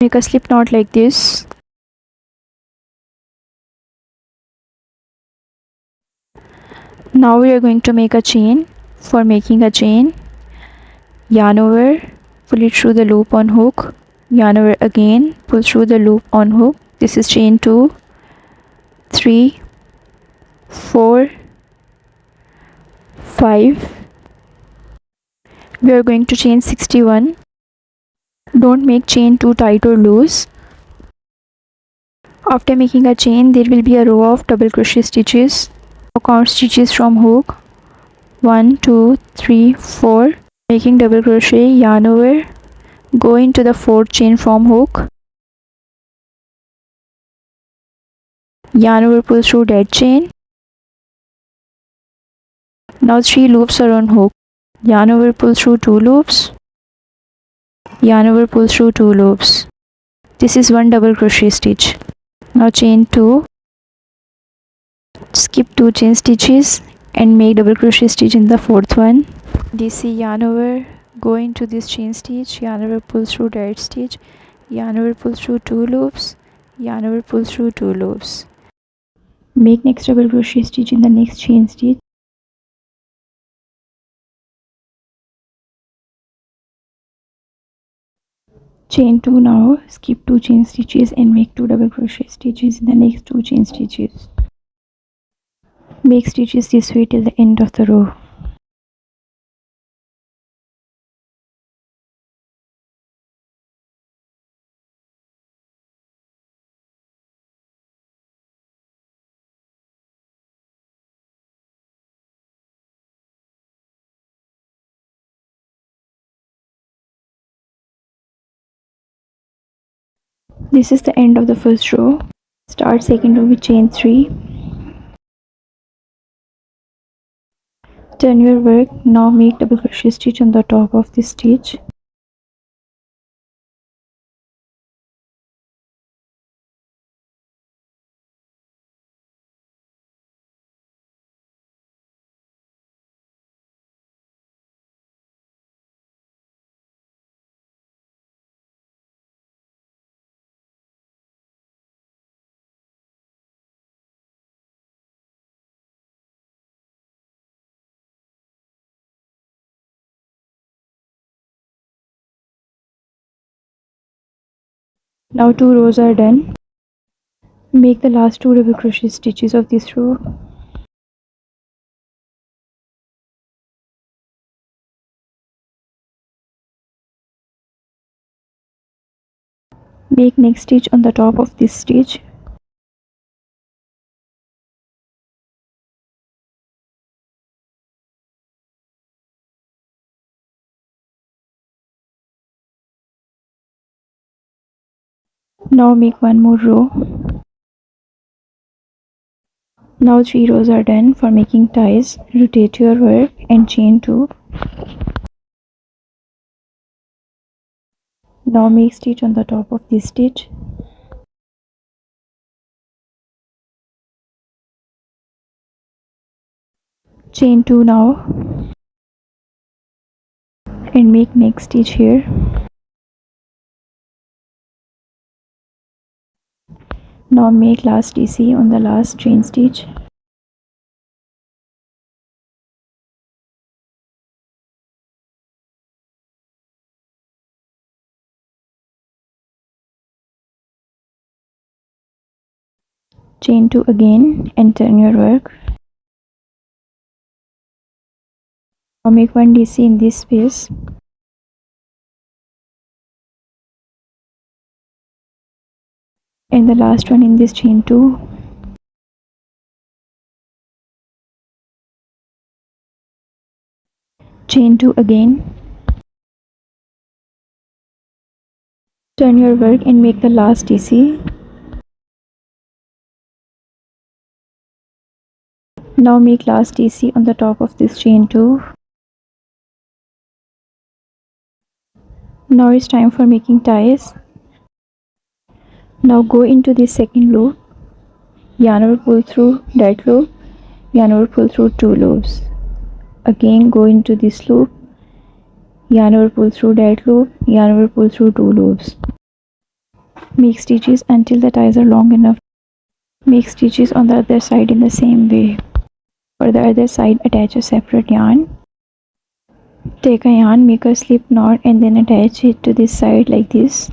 make a slip knot like this. Now we are going to make a chain. For making a chain, yarn over, pull it through the loop on hook, yarn over again, pull through the loop on hook. This is chain 2, 3, 4, 5. We are going to chain 61. Don't make chain too tight or loose. After making a chain, there will be a row of double crochet stitches. Count stitches from hook. 1, 2, 3, 4. Making double crochet, yarn over, go into the 4th chain from hook, yarn over, pull through that chain. Now 3 loops are on hook, yarn over, pull through 2 loops, yarn over, pull through 2 loops. This is 1 double crochet stitch. Now chain 2, skip 2 chain stitches and make double crochet stitch in the 4th one. DC, yarn over, go into this chain stitch, yarn over, pull through that stitch, yarn over, pull through 2 loops, yarn over, pull through 2 loops. Make next double crochet stitch in the next chain stitch. Chain 2 now, skip 2 chain stitches and make 2 double crochet stitches in the next 2 chain stitches. Make stitches this way till the end of the row. This is the end of the first row. Start second row with chain 3. Turn your work. Now make double crochet stitch on the top of this stitch. Now 2 rows are done. Make the last 2 double crochet stitches of this row. Make next stitch on the top of this stitch. Now make one more row. Now 3 rows are done. For making ties, rotate your work and chain 2. Now make stitch on the top of this stitch. Chain 2 now and make next stitch here. Now make last DC on the last chain stitch. Chain 2 again and turn your work. Now make 1 DC in this space. And the last one in this chain 2. Chain 2 again. Turn your work and make the last DC. Now make last DC on the top of this chain 2. Now it's time for making ties. Now go into this second loop, yarn over, pull through that loop, yarn over, pull through 2 loops. Again go into this loop, yarn over, pull through that loop, yarn over, pull through 2 loops. Make stitches until the ties are long enough. Make stitches on the other side in the same way. For the other side, attach a separate yarn. Take a yarn, make a slip knot and then attach it to this side like this.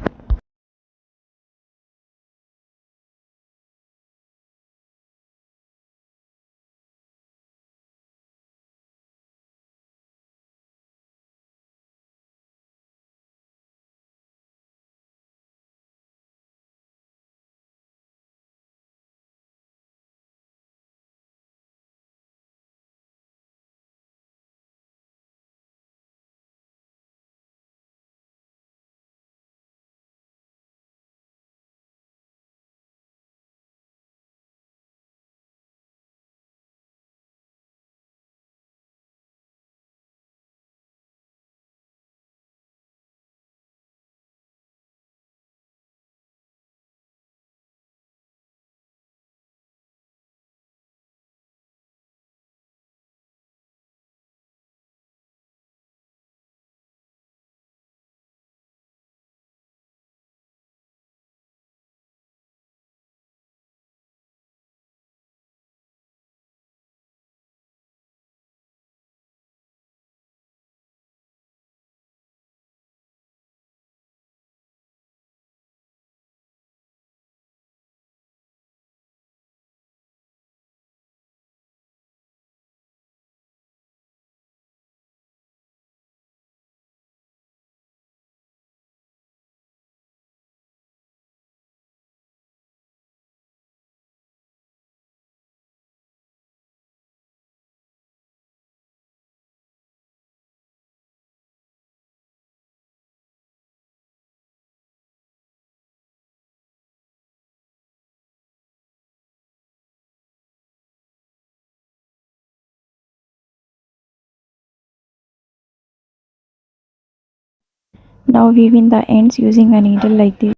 Now weave in the ends using a needle like this.